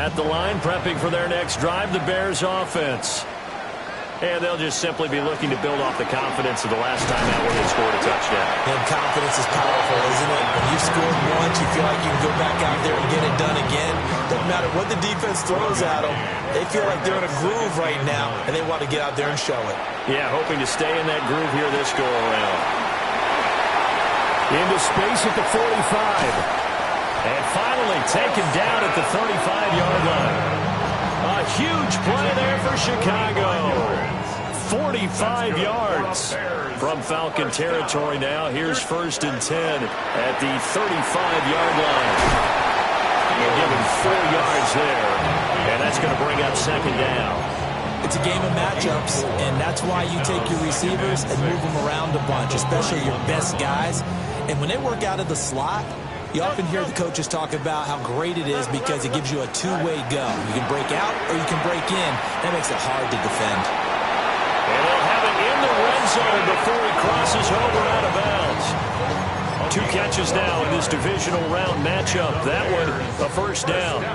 At the line, prepping for their next drive, the Bears offense. And they'll just simply be looking to build off the confidence of the last time that one they scored a touchdown. And confidence is powerful, isn't it? When you've scored once, you feel like you can go back out there and get it done again. Doesn't matter what the defense throws at them. They feel like they're in a groove right now, and they want to get out there and show it. Yeah, hoping to stay in that groove here this go-around. Into space at the 45. And finally taken down at the 35-yard line. A huge play there for Chicago. 45 yards from Falcon territory now. Here's 1st and 10 at the 35-yard line. They'll give him 4 yards there. And that's going to bring up 2nd down. It's a game of matchups, and that's why you take your receivers and move them around a bunch, especially your best guys. And when they work out of the slot, you often hear the coaches talk about how great it is because it gives you a two-way go. You can break out or you can break in. That makes it hard to defend. And they'll have it in the red zone before he crosses over out of bounds. 2 catches now in this divisional round matchup. That one, a 1st down.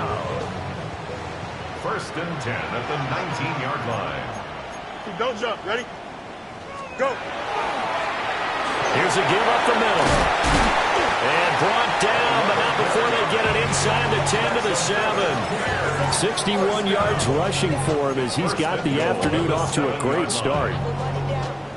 1st and 10 at the 19-yard line. Don't jump. Ready? Go. Here's a give up the middle. And brought down, but not before they get it inside the 10 to the 7. 61 yards rushing for him as he's got the afternoon off to a great start.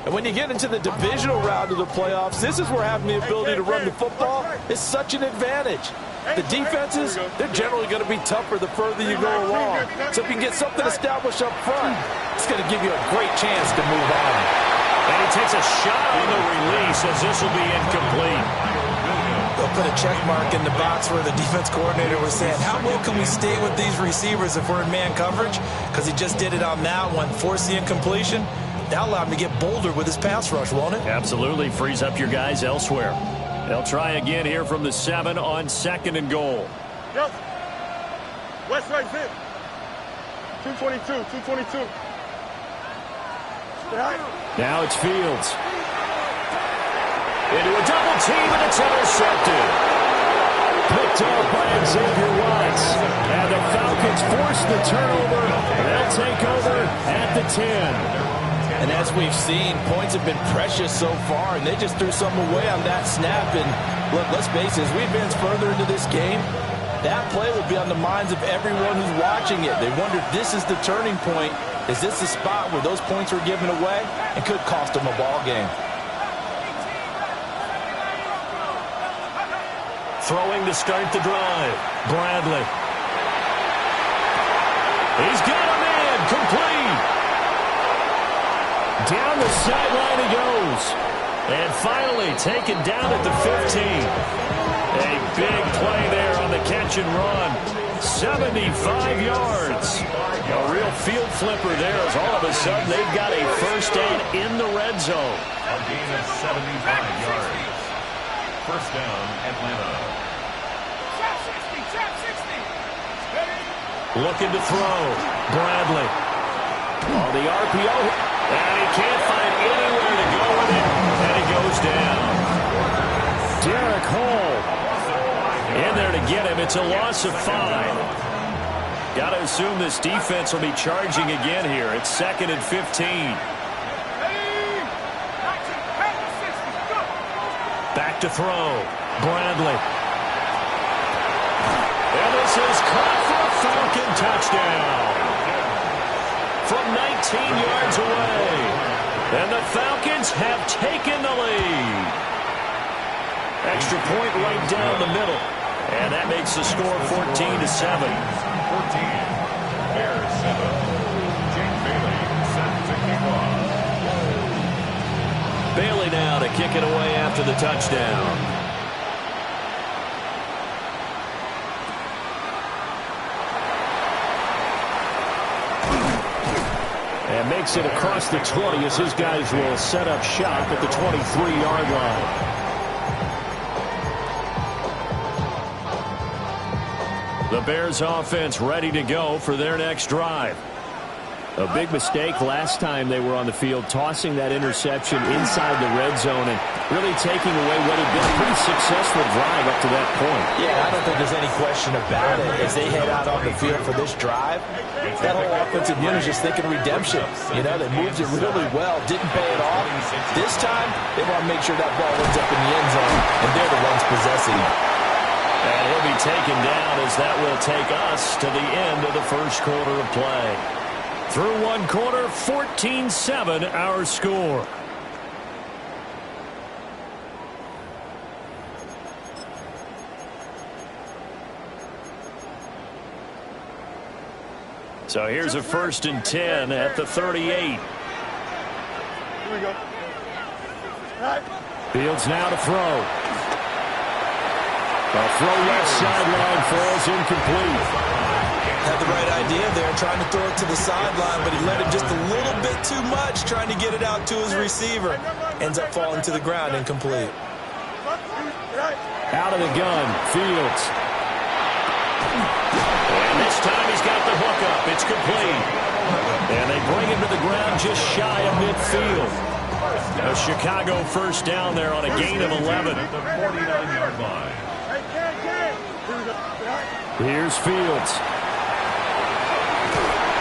And when you get into the divisional round of the playoffs, this is where having the ability to run the football is such an advantage. The defenses, they're generally going to be tougher the further you go along. So if you can get something established up front, it's going to give you a great chance to move on. And he takes a shot on the release as this will be incomplete. They'll put a check mark in the box where the defense coordinator was saying, how well can we stay with these receivers if we're in man coverage? Because he just did it on that one, forced the incompletion. That'll allow him to get bolder with his pass rush, won't it? Absolutely. Frees up your guys elsewhere. They'll try again here from the 7 on 2nd and goal. Yes. West right zip. 222, 222. Now it's Fields. Into a double team, and it's intercepted. Picked off by Xavier Watts. And the Falcons force the turnover. They'll take over at the 10. And as we've seen, points have been precious so far, and they just threw something away on that snap. And look, let's face it, as we advance further into this game, that play will be on the minds of everyone who's watching it. They wonder if this is the turning point. Is this the spot where those points were given away and could cost them a ball game? Throwing to start the drive. Bradley. He's got him in. Complete. Down the sideline he goes. And finally taken down at the 15. A big play there on the catch and run. 75 yards. A real field flipper there as all of a sudden they've got a 1st down in the red zone. A gain of 75 yards. 1st down, Atlanta. Looking to throw. Bradley. On the RPO. And he can't find anywhere to go with it. And he goes down. Derek Hall in there to get him. It's a loss of 5. Got to assume this defense will be charging again here. It's 2nd and 15. Back to throw. Bradley. And this is caught for a Falcon touchdown. From 19 yards away. And the Falcons have taken the lead. Extra point right down the middle. And that makes the score 14-7. 14. Bears 7. Jake Bailey set to kick off. Bailey now to kick it away after the touchdown. And makes it across the 20 as his guys will set up shop at the 23-yard line. The Bears offense ready to go for their next drive. A big mistake last time they were on the field, tossing that interception inside the red zone. And really taking away what had been a pretty successful drive up to that point. Yeah, I don't think there's any question about it. As they head out on the field for this drive, that whole offensive unit is just thinking redemption. You know, they moved it really well, didn't pay it off. This time, they want to make sure that ball ends up in the end zone, and they're the ones possessing it. And he'll be taken down as that will take us to the end of the first quarter of play. Through one quarter, 14-7 our score. So here's a 1st and 10 at the 38. Here we go. Right. Fields now to throw. The throw left sideline falls incomplete. Had the right idea there, trying to throw it to the sideline, but he let it just a little bit too much, trying to get it out to his receiver. Ends up falling to the ground, incomplete. Out of the gun, Fields. And this time he's got the hook up. It's complete. And they bring him to the ground just shy of midfield. A Chicago first down there on a gain of 11. At the 49-yard line. Here's Fields.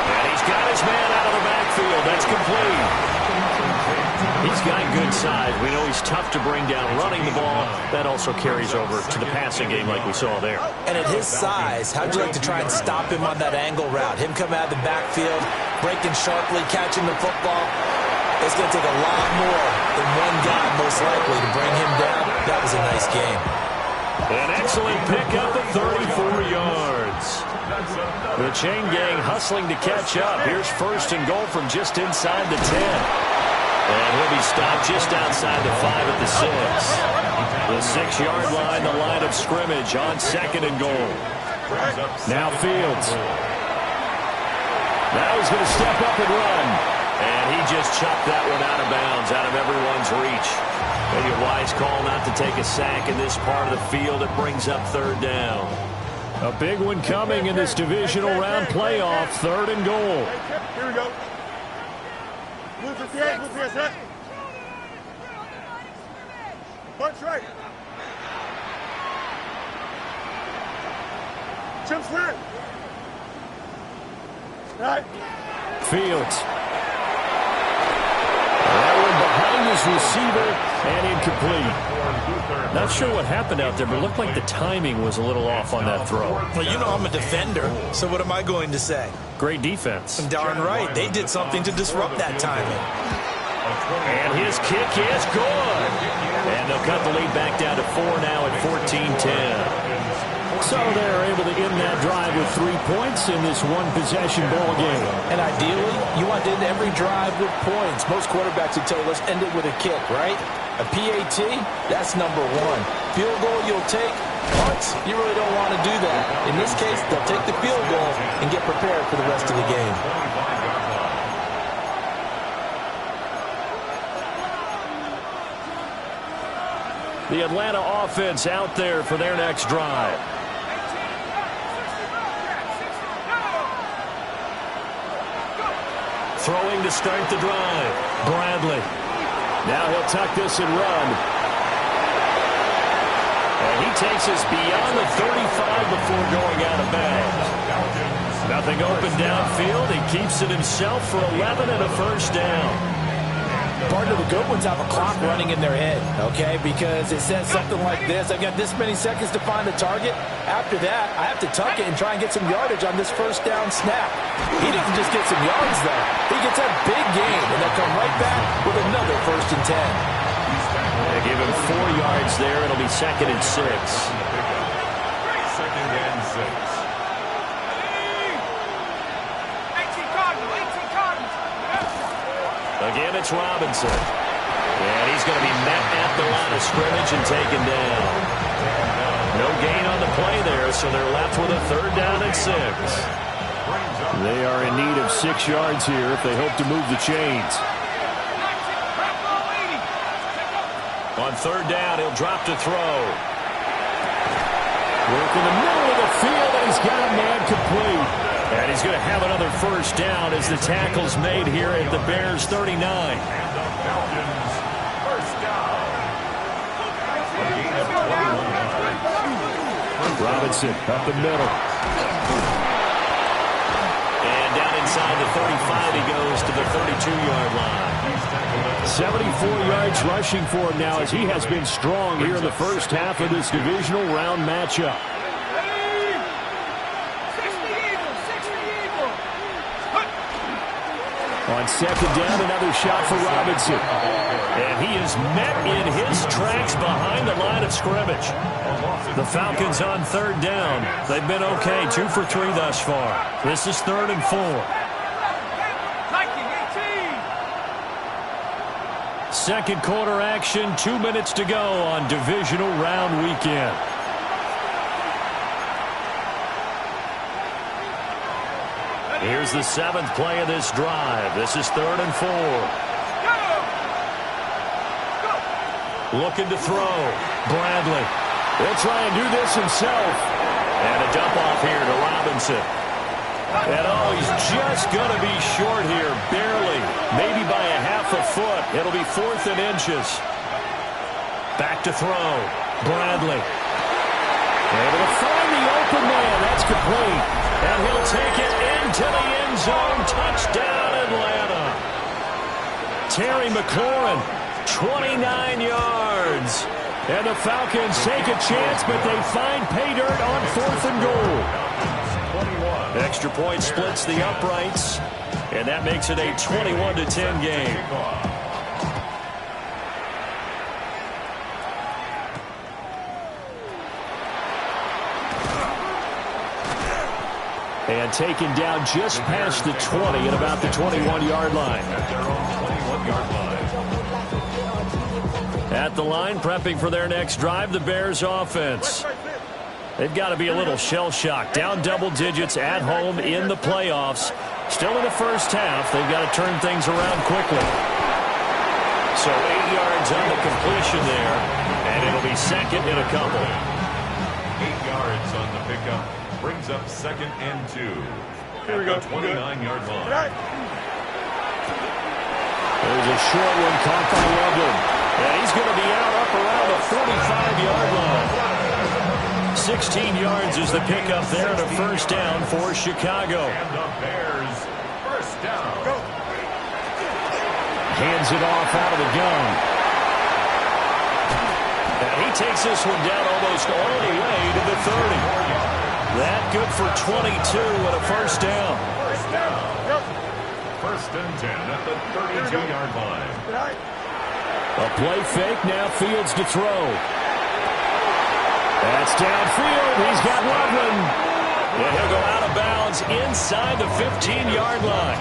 And he's got his man out of the backfield. That's complete. He's got good size. We know he's tough to bring down running the ball. That also carries over to the passing game like we saw there. And at his size, how'd you like to try and stop him on that angle route? Him come out of the backfield, breaking sharply, catching the football. It's going to take a lot more than one guy, most likely, to bring him down. That was a nice game. An excellent pickup at 34 yards. The chain gang hustling to catch up. Here's 1st and goal from just inside the 10. And he'll be stopped just outside the 5 at the 6. The 6-yard line, the line of scrimmage on 2nd and goal. Now Fields. Now he's going to step up and run. And he just chucked that one out of bounds, out of everyone's reach. Maybe a wise call not to take a sack in this part of the field. It brings up 3rd down. A big one coming in this divisional round playoff. 3rd and goal. Here we go. Move your hands, right? Punch right. Chimps right. Right. Fields. That one behind his receiver and incomplete. Not sure what happened out there, but it looked like the timing was a little off on that throw. Well, you know I'm a defender, so what am I going to say? Great defense. Darn right. They did something to disrupt that timing. And his kick is good. And they'll cut the lead back down to 4 now at 14-10. So they're able to end that drive with 3 points in this one-possession ball game. And ideally, you want to end every drive with points. Most quarterbacks would tell you, let's end it with a kick, right? A PAT, that's number 1. Field goal you'll take. Punts, you really don't want to do that. In this case, they'll take the field goal and get prepared for the rest of the game. The Atlanta offense out there for their next drive. Throwing to start the drive. Bradley. Now he'll tuck this and run. And he takes us beyond the 35 before going out of bounds. Nothing open downfield. He keeps it himself for 11 and a first down. Part of the good ones have a clock running in their head, okay? Because it says something like this. I've got this many seconds to find a target. After that, I have to tuck it and try and get some yardage on this first down snap. He didn't just get some yards, though. He gets a big gain, and they'll come right back with another 1st and 10. They give him 4 yards there. It'll be 2nd and 6. 2nd and 6. Again, it's Robinson. And he's going to be met at the line of scrimmage and taken down. No gain on the play there, so they're left with a 3rd down and 6. They are in need of 6 yards here if they hope to move the chains. On 3rd down, he'll drop to throw. Work in the middle of the field, and he's got a man complete. And he's going to have another first down as the tackle's made here at the Bears 39. And the Falcons first down. Robinson up the middle. And down inside the 35, he goes to the 32-yard line. 74 yards rushing for him now as he has been strong here in the first half of this divisional round matchup. On second down, another shot for Robinson. And he is met in his tracks behind the line of scrimmage. The Falcons on third down. They've been okay, 2 for 3 thus far. This is 3rd and 4. Second quarter action, 2 minutes to go on divisional round weekend. Here's the 7th play of this drive. This is 3rd and 4. Looking to throw. Bradley. He'll try and do this himself. And a dump off here to Robinson. And oh, he's just going to be short here, barely. Maybe by a half a foot. It'll be 4th and inches. Back to throw. Bradley. Able to find the open man. That's complete. And he'll take it into the end zone. Touchdown, Atlanta. Terry McLaurin, 29 yards. And the Falcons take a chance, but they find pay dirt on 4th and goal. Extra point splits the uprights, and that makes it a 21-10 game. And taken down just past the 20 at about the 21-yard line. At the line, prepping for their next drive, the Bears offense. They've got to be a little shell-shocked. Down double digits at home in the playoffs. Still in the first half. They've got to turn things around quickly. So 8 yards on the completion there, and it'll be second and a couple. 8 yards on the pickup. Brings up 2nd and 2. Here we go. 29-yard line. There's a short one caught by Loveland. And he's going to be out up around the 45-yard line. 16 yards is the pickup there and a first down for Chicago. And the Bears, first down. Hands it off out of the gun. And he takes this one down almost all the way to the 30. That good for 22 and a first down. First down. First and 10 at the 32-yard line. A play fake, now Fields to throw. That's downfield. He's got Loveland. And he'll go out of bounds inside the 15-yard line.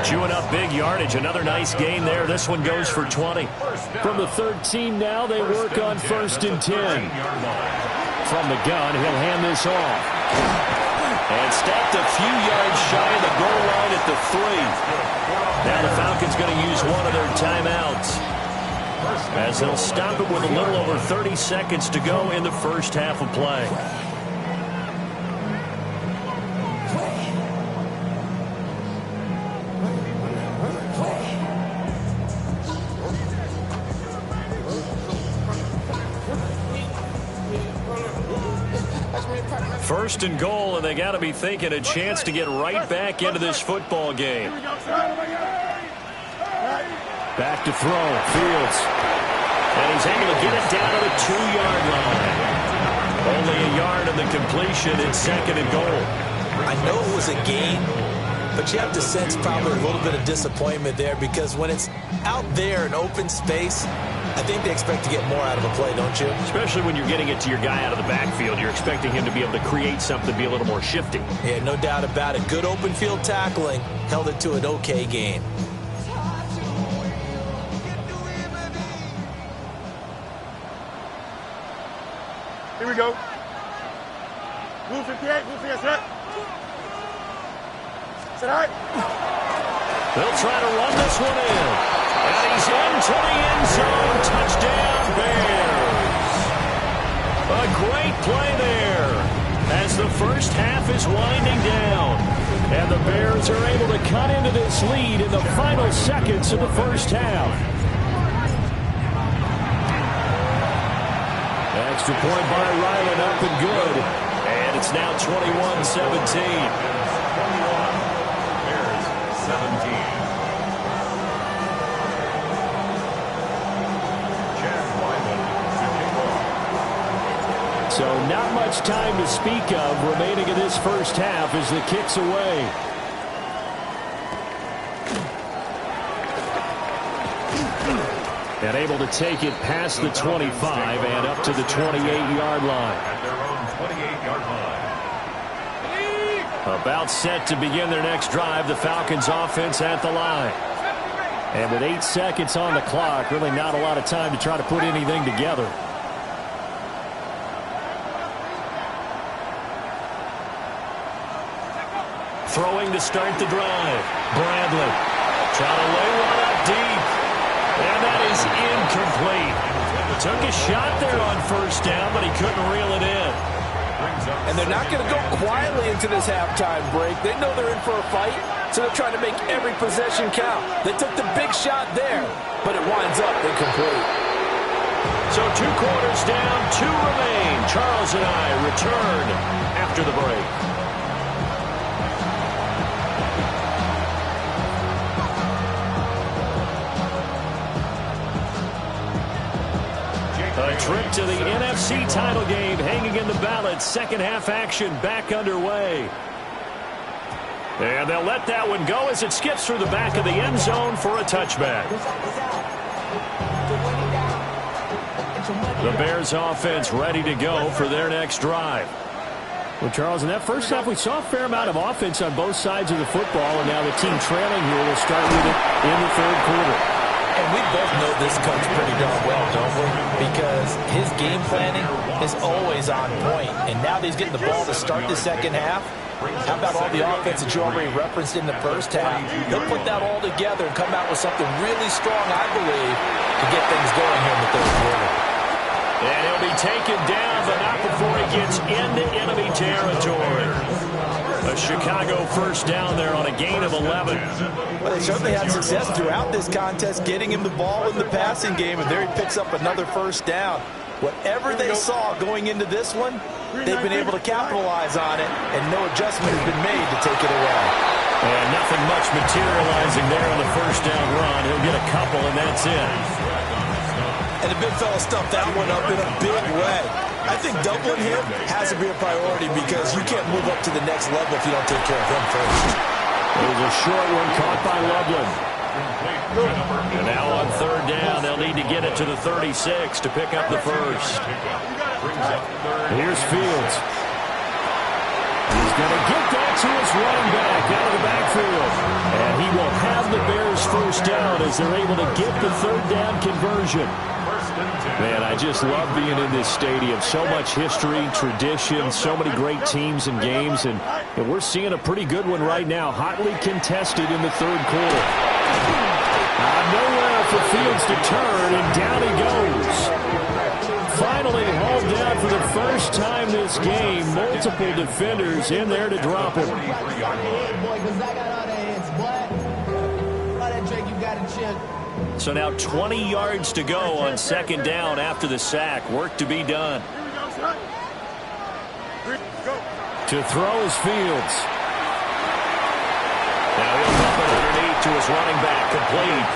Chewing up big yardage. Another nice gain there. This one goes for 20. From the 13 now, they work on 1st and 10. From the gun, he'll hand this off. And stopped a few yards shy of the goal line at the 3. Now the Falcons going to use one of their timeouts, as they'll stop it with a little over 30 seconds to go in the first half of play. First and goal, and they got to be thinking a chance to get right back into this football game. Back to throw, Fields. And he's able to get it down to the 2-yard line. Only a yard in the completion. It's 2nd and goal. I know it was a gain, but you have to sense probably a little bit of disappointment there, because when it's out there in open space, I think they expect to get more out of a play, don't you? Especially when you're getting it to your guy out of the backfield. You're expecting him to be able to create something, be a little more shifty. Yeah, no doubt about it. Good open field tackling. Held it to an okay gain. Here we go. Move 58, move 58, set. Set high. They'll try to run this one in. And he's into the end zone. Touchdown, Bears. A great play there as the first half is winding down. And the Bears are able to cut into this lead in the final seconds of the first half. Extra point by Ryland, up and good. It's now 21-17. 21. Bears 17. Chad Wyman to kick off. So not much time to speak of remaining in this first half as the kick's away. And able to take it past the 25 and up to the 28-yard line. At their own 28-yard line. About set to begin their next drive, the Falcons offense at the line. And with 8 seconds on the clock, really not a lot of time to try to put anything together. Throwing to start the drive. Bradley trying to lay one up deep. And that is incomplete. Took a shot there on first down, but he couldn't reel it in. And they're not going to go quietly into this halftime break. They know they're in for a fight, so they're trying to make every possession count. They took the big shot there, but it winds up incomplete. So 2 quarters down, 2 remain. Charles and I return after the break. A trip to the NFC title game hanging in the balance. Second half action back underway. And they'll let that one go as it skips through the back of the end zone for a touchback. The Bears offense ready to go for their next drive. Well, Charles, in that first half, we saw a fair amount of offense on both sides of the football, and now the team trailing here will start with it in the third quarter. And we both know this coach pretty darn well, don't we? Because his game planning is always on point. And now that he's getting the ball to start the second half, how about all the offense that you already referenced in the first half? He'll put that all together and come out with something really strong, I believe, to get things going here in the third quarter. And he'll be taken down, but not before he gets into enemy territory. A Chicago first down there on a gain of 11. Well, they certainly had success throughout this contest, getting him the ball in the passing game, and there he picks up another first down. Whatever they saw going into this one, they've been able to capitalize on it, and no adjustment has been made to take it away. And nothing much materializing there on the first down run. He'll get a couple, and that's it. And the big fella stuffed that one up in a big way. I think doubling him has to be a priority because you can't move up to the next level if you don't take care of him first. It was a short one caught by Loveland. And now on third down, they'll need to get it to the 36 to pick up the first. Here's Fields. He's going to get that to his running back out of the backfield. And he will have the Bears first down as they're able to get the third down conversion. Man, I just love being in this stadium. So much history, tradition, so many great teams and games, and we're seeing a pretty good one right now, hotly contested in the third quarter. Nowhere for Fields to turn, and down he goes. Finally hauled down for the first time this game. Multiple defenders in there to drop him. So now 20 yards to go on second down after the sack. Work to be done. To throw is Fields. Now he'll dump it underneath to his running back, complete.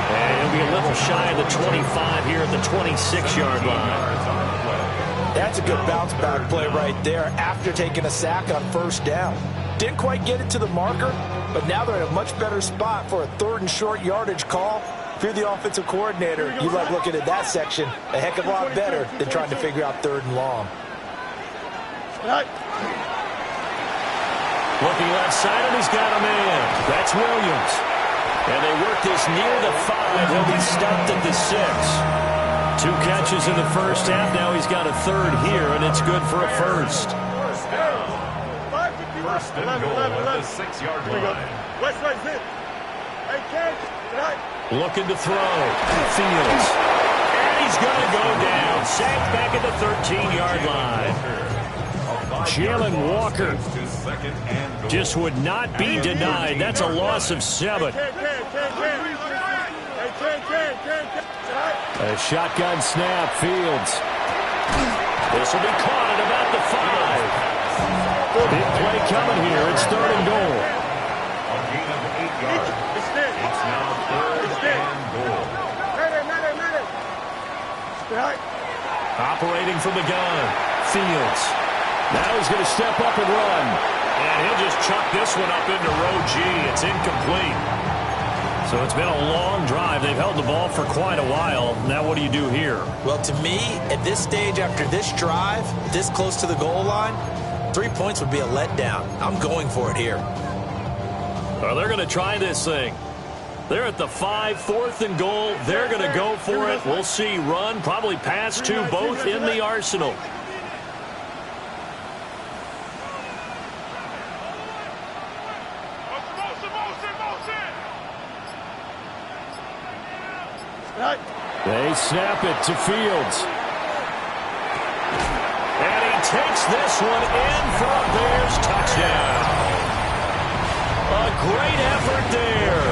And he'll be a little shy of the 25 here at the 26-yard line. That's a good bounce-back play right there after taking a sack on first down. Didn't quite get it to the marker, but now they're in a much better spot for a third and short yardage call. If you're the offensive coordinator, you like looking at that section a heck of a lot better than trying to figure out third and long. Looking left side, and he's got a man. That's Williams. And they work this near the 5. He'll be stopped at the 6. 2 catches in the first half. Now he's got a third here, and it's good for a first. First and goal at the 6-yard line. Looking to throw. Fields. And he's going to go down. Sacked back at the 13-yard line. Jalen Walker just would not be denied. That's a loss of 7. A shotgun snap, Fields. This will be caught at about the 5. third and goal. A gain of 8 yards. It's now third and goal. Operating from the gun. Fields. Now he's going to step up and run. And he'll just chuck this one up into row G. It's incomplete. So it's been a long drive. They've held the ball for quite a while. Now what do you do here? Well, to me, at this stage, after this drive, this close to the goal line, 3 points would be a letdown. I'm going for it here. Well, they're going to try this thing. They're at the 5, 4th and goal. They're going to go for it. We'll see. Run, probably pass to both in the arsenal. They snap it to Fields. And he takes this one in for a Bears touchdown. A great effort there.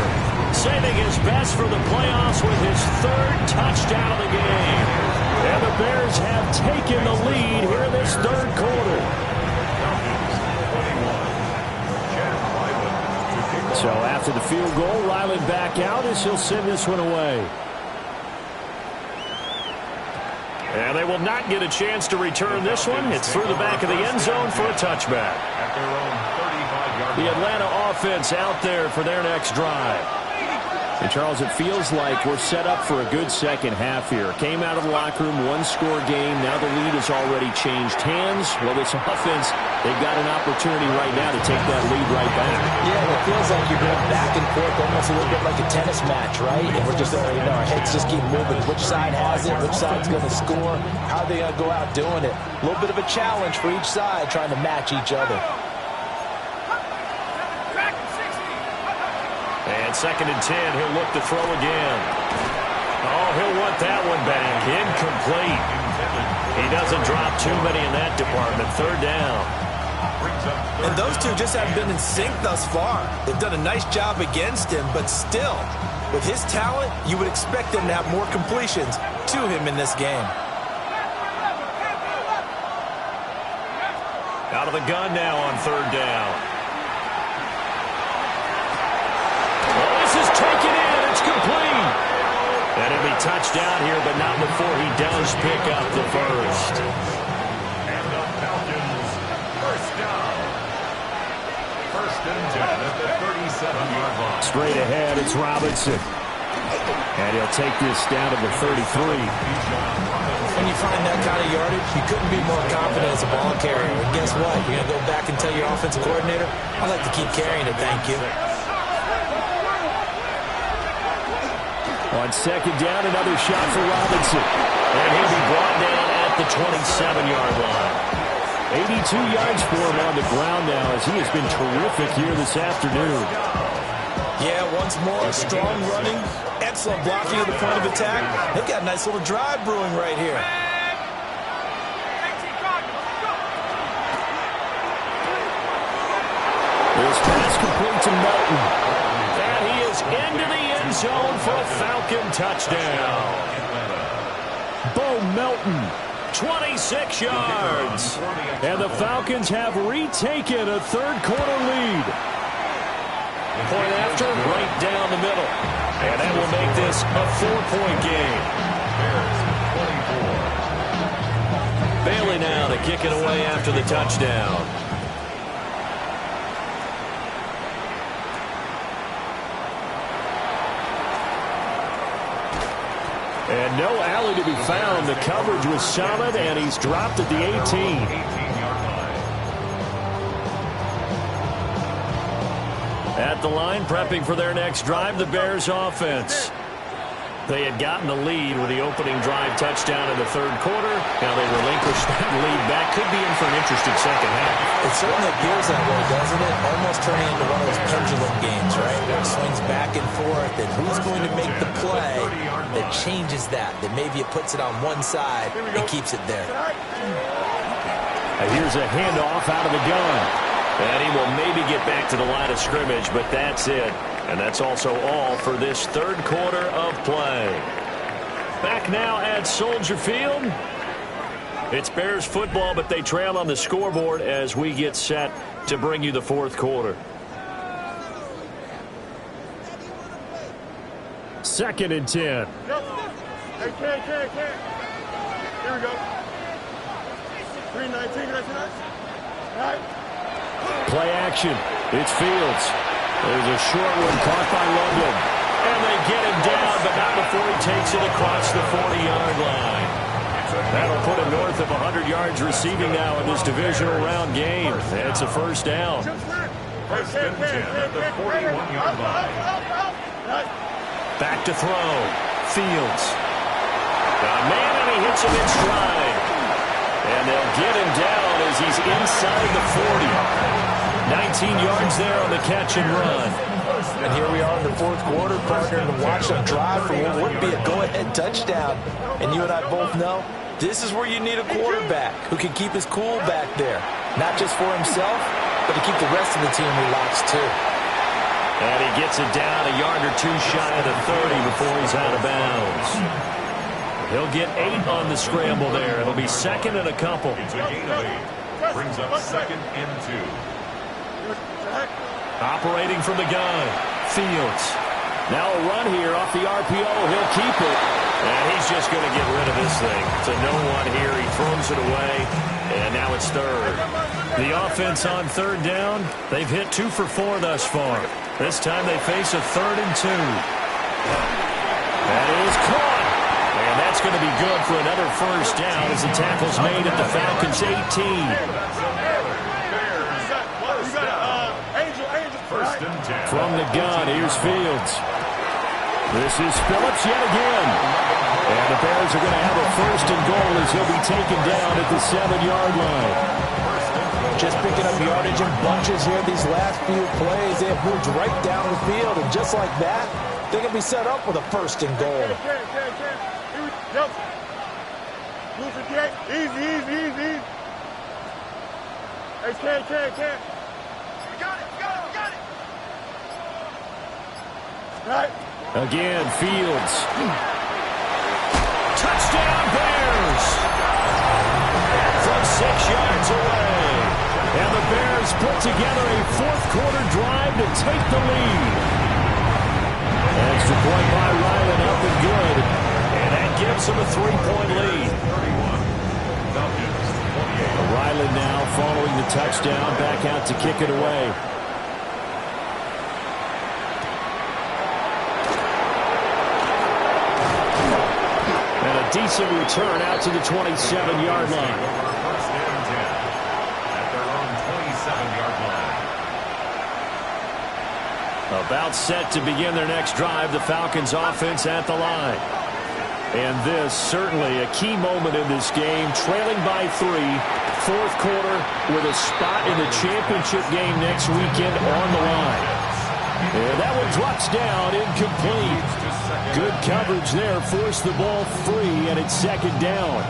Saving his best for the playoffs with his 3rd touchdown of the game. And the Bears have taken the lead here in this 3rd quarter. So after the field goal, Ryland back out as he'll send this one away. And they will not get a chance to return this one. It's through the back of the end zone for a touchback. At their own 35-yard line. The Atlanta offense out there for their next drive. And, Charles, it feels like we're set up for a good second half here. Came out of the locker room, one-score game. Now the lead has already changed hands. Well, this offense, they've got an opportunity right now to take that lead right back. Yeah, it feels like you're going back and forth, almost a little bit like a tennis match, right? And we're just, our heads just keep moving. Which side has it? Which side's going to score? How are they going to go out doing it? A little bit of a challenge for each side, trying to match each other. And 2nd and 10, he'll look to throw again. Oh, he'll want that one back. Incomplete. He doesn't drop too many in that department. 3rd down. And those two just haven't been in sync thus far. They've done a nice job against him, but still, with his talent, you would expect them to have more completions to him in this game. Out of the gun now on 3rd down. Is taken in. It's complete. And it'll be touchdown here, but not before he does pick up the first. And the Falcons, 1st down. 1st and 10 at the 37-yard line. Straight ahead, it's Robinson. And he'll take this down to the 33. When you find that kind of yardage, you couldn't be more confident as a ball carrier. And guess what? You're going to go back and tell your offensive coordinator, I'd like to keep carrying it, thank you. On 2nd down, another shot for Robinson. And he'll be brought down at the 27-yard line. 82 yards for him on the ground now as he has been terrific here this afternoon. Yeah, once more, strong running, excellent blocking at the point of attack. They've got a nice little drive brewing right here. This pass complete to Melton. And he is into the end zone for a Falcon touchdown. Bo Melton, 26 yards. And the Falcons have retaken a 3rd quarter lead. Point after, right down the middle. And that will make this a 4-point game. Bailey now to kick it away after the touchdown. And no alley to be found. The coverage was solid, and he's dropped at the 18. At the line, prepping for their next drive, the Bears offense. They had gotten the lead with the opening drive touchdown in the 3rd quarter. Now they relinquished that lead back. Could be in for an interesting second half. It certainly appears that way, doesn't it? Almost turning into one of those pendulum games, right? Where it swings back and forth, and who's going to make the play that changes that maybe it puts it on one side and keeps it there. And here's a handoff out of the gun. And he will maybe get back to the line of scrimmage, but that's it. And that's also all for this 3rd quarter of play. Back now at Soldier Field. It's Bears football, but they trail on the scoreboard as we get set to bring you the fourth quarter. 2nd and 10. Hey, can. Here we go. 3:19, that's nice. All right. Play action. It's Fields. There's a short one caught by London. And they get him down, but not before he takes it across the 40-yard line. That'll put him north of 100 yards receiving now in this divisional round game. It's a first down. First and 10 at the 41-yard line. Back to throw. Fields. Got a man, and he hits him in stride. And they'll get him down as he's inside the 40. 19 yards there on the catch and run. And here we are in the fourth quarter, partner, to watch them drive for what would be a go-ahead touchdown. And you and I both know this is where you need a quarterback who can keep his cool back there. Not just for himself, but to keep the rest of the team relaxed too. And he gets it down a yard or two shy of the 30 before he's out of bounds. He'll get 8 on the scramble there. It'll be 2nd and a couple. It's a gain of 8. Brings up 2nd and 2. Operating from the gun. Fields. Now a run here off the RPO. He'll keep it. And he's just going to get rid of this thing. It's a no-one here. He throws it away. And now it's 3rd. The offense on 3rd down. They've hit 2 for 4 thus far. This time they face a 3rd and 2. That is caught. And that's going to be good for another first down as the tackle's made at the Falcons' 18. First and 10. From the gun, here's Fields. This is Phillips yet again. And the Bears are going to have a 1st and goal as he'll be taken down at the 7-yard line. Just picking up yardage in bunches here these last few plays. They have moved right down the field, and just like that, they're going to be set up with a 1st and goal. Easy. Hey, can. We got it. Right. Again, Fields. Touchdown, Bears! From 6 yards away. And the Bears put together a fourth-quarter drive to take the lead. Extra point by Ryland, up and good. And that gives them a 3-point lead. Ryland now following the touchdown, back out to kick it away. And a decent return out to the 27-yard line. First and 10 at their own 27-yard line. About set to begin their next drive, the Falcons offense at the line. And this certainly a key moment in this game, trailing by 3, fourth quarter with a spot in the championship game next weekend on the line. And that one drops down, incomplete. Good coverage there, forced the ball free, and it's 2nd down.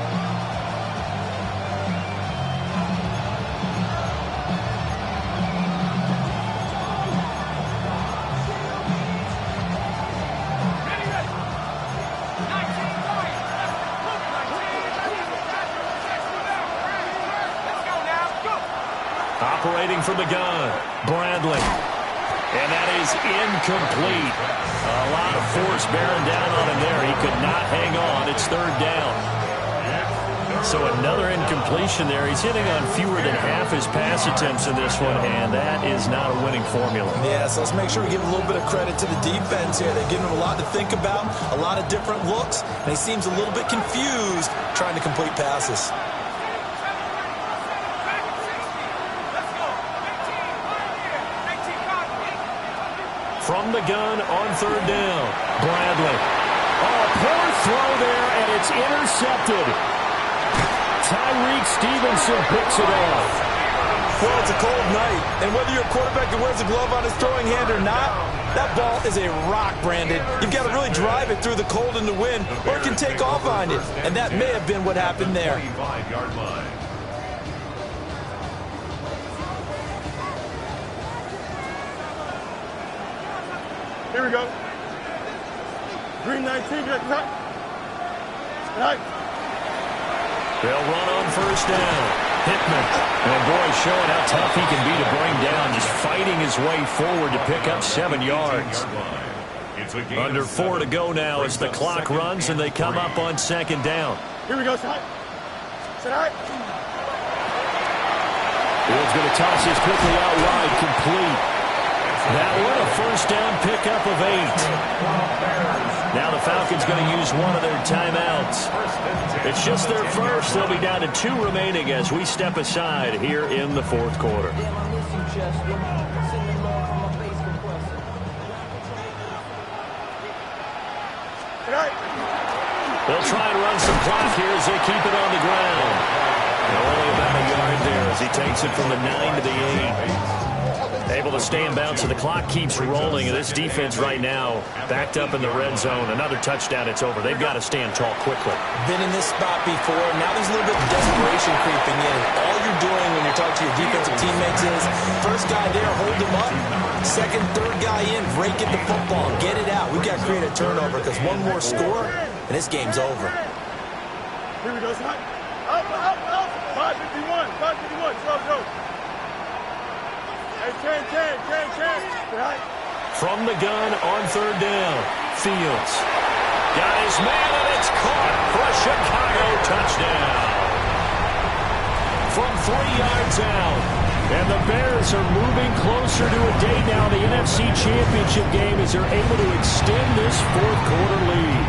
Operating from the gun, Bradley. And that is incomplete. A lot of force bearing down on him there. He could not hang on. It's 3rd down. So another incompletion there. He's hitting on fewer than half his pass attempts in this one, and that is not a winning formula. Yeah, so let's make sure we give a little bit of credit to the defense here. They're giving him a lot to think about, a lot of different looks, and he seems a little bit confused trying to complete passes. From the gun on 3rd down, Bradley. Oh, poor throw there, and it's intercepted. Tyreek Stevenson picks it off. Well, it's a cold night, and whether you're a quarterback that wears a glove on his throwing hand or not, that ball is a rock, Brandon. You've got to really drive it through the cold and the wind, or it can take off on you, and that may have been what happened there. 25-yard line. Here we go. 3:19, right. They'll run on first down. Hickman. And boy, showing how tough he can be to bring down. Just fighting his way forward to pick up 7 yards. Under 4 to go now as the clock runs and they come up on second down. Here we go, Side. Side. Field's going to toss this quickly out wide, complete. That one a first down pickup of 8. Now the Falcons going to use one of their timeouts. It's just their first. They'll be down to 2 remaining as we step aside here in the fourth quarter. They'll try and run some clock here as they keep it on the ground. Only about a yard there as he takes it from the 9 to the 8. Able to stay in bounds, so the clock keeps rolling. And this defense right now backed up in the red zone. Another touchdown, it's over. They've got to stand tall quickly. Been in this spot before. Now there's a little bit of desperation creeping in. All you're doing when you're talking to your defensive teammates is first guy there, hold him up. Second, third guy in, break it the football. Get it out. We've got to create a turnover because one more score, and this game's over. Here we go, Side. Up. 551. 551. Go. Hey, 10. From the gun on third down, Fields got his man, and it's caught for a Chicago touchdown. From 3 yards out, and the Bears are moving closer to a day now in the NFC Championship game as they're able to extend this fourth quarter lead.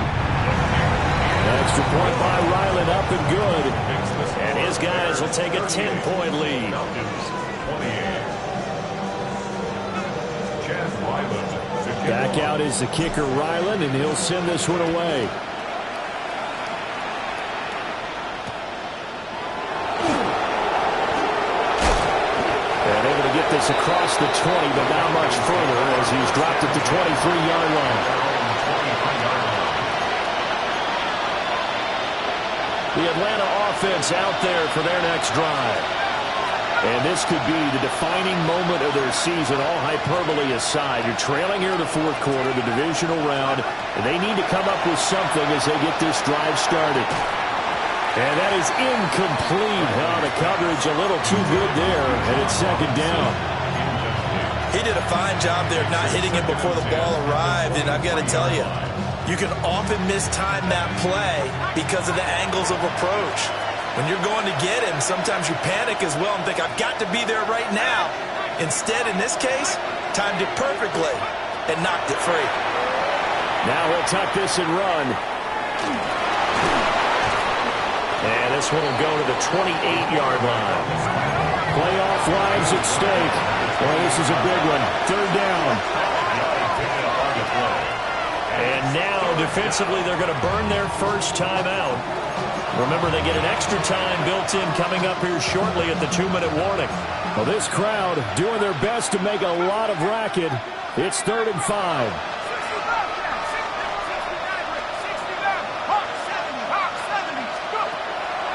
Extra point by Ryland, up and good. And his guys will take a 10-point lead. Back out is the kicker, Ryland, and he'll send this one away. And able to get this across the 20, but not much further as he's dropped at the 23-yard line. The Atlanta offense out there for their next drive. And this could be the defining moment of their season, all hyperbole aside. You're trailing here in the fourth quarter, the divisional round, and they need to come up with something as they get this drive started. And that is incomplete. Oh, the coverage a little too good there, and it's second down. He did a fine job there of not hitting it before the ball arrived, and I've got to tell you, you can often mistime that play because of the angles of approach. When you're going to get him, sometimes you panic as well and think, I've got to be there right now. Instead, in this case, timed it perfectly and knocked it free. Now he'll tuck this and run. And this one will go to the 28-yard line. Playoff lives at stake. Boy, this is a big one. Third down. And now, defensively, they're going to burn their first timeout. Remember, they get an extra time built in coming up here shortly at the 2-minute warning. Well, this crowd doing their best to make a lot of racket. It's 3rd and 5.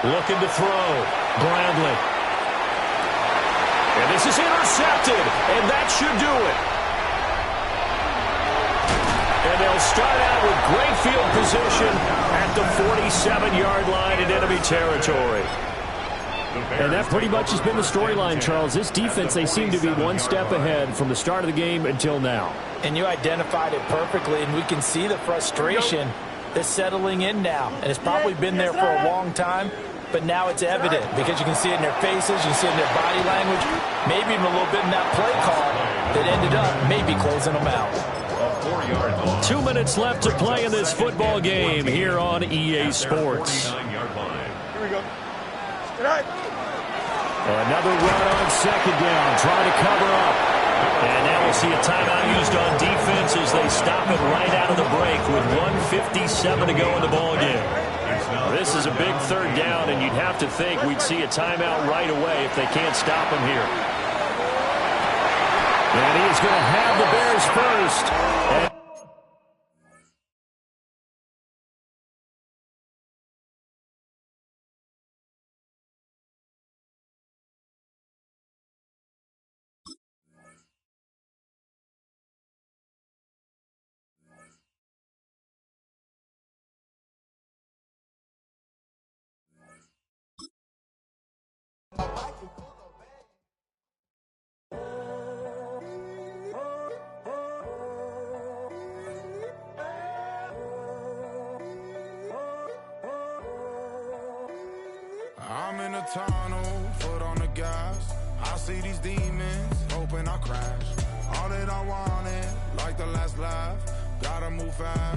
Looking to throw. Bradley. And this is intercepted, and that should do it. And they'll start out with great field position at the 47-yard line in enemy territory. And that pretty much has been the storyline, Charles. This defense, they seem to be one step ahead from the start of the game until now. And you identified it perfectly, and we can see the frustration that's settling in now. And it's probably been there for a long time, but now it's evident because you can see it in their faces, you can see it in their body language, maybe even a little bit in that play call that ended up maybe closing them out. 2 minutes left to play in this football game here on EA Sports. Here we go. Another run on second down. Try to cover up. And now we'll see a timeout used on defense as they stop it right out of the break with 1:57 to go in the ballgame. This is a big third down, and you'd have to think we'd see a timeout right away if they can't stop him here. And he is going to have the Bears first. And the tunnel, foot on the gas. I see these demons, hoping I crash. All that I wanted, like the last laugh. Gotta move fast.